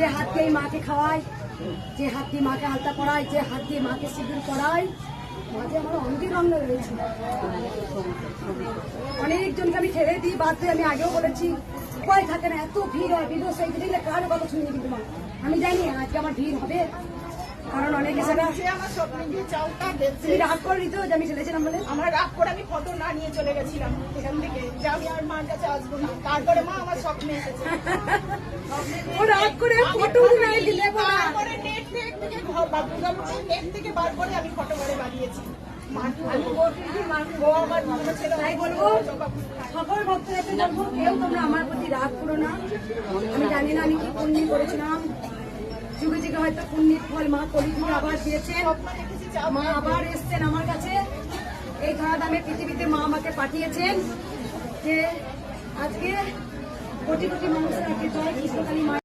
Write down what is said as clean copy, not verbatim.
যে হাত দিয়ে মাকে খাওয়ায়, যে হাত দিয়ে মাকে আলতা পড়ায়, যে হাত দিয়ে মাকে সিঁদুর পড়ায়, মাঝে আমার অঙ্গের রঙ রয়েছে। অনেকজনকে আমি ছেড়ে দিই, বাদ দিয়ে আমি আগেও বলেছি, উপায় থাকে না, এত ভিড় হয়, ভিড় সেই দিলে কারো কথা শুনি কিন্তু মা আমি জানি আজকে আমার ভিড় হবে, কারণ অনেকে সেটা রাগ করে নিত যে আমি চলেছিলাম বলে। আমার রাগ করে আমি ফটো না নিয়ে চলে গেছিলাম এখান থেকে, যে আমি আর মার কাছে আসবো না। তারপরে মা আমার স্বপ্নে এসেছে। ও রাগ করে ফটো নিয়ে দিলে তারপরে নেট থেকে ঘর বা দুর্গাপুরের নেট থেকে বার করে আমি ফটো করে বানিয়েছি। সকল ভক্তদেরকে বলবো, কেউ তোমরা আমার প্রতি রাগ করো না। আমি জানি না আমি কি পুণ্য করেছিলাম, যুগে যুগে হয়তো পুণ্যের ফল মা কলিযুগে আবার দিয়েছেন। মা আবার এসছেন আমার কাছে, এই ধরা দামে পৃথিবীতে মা আমাকে পাঠিয়েছেন যে আজকে কোটি কোটি মানুষের আগে জয় কৃষ্ণকালী মা।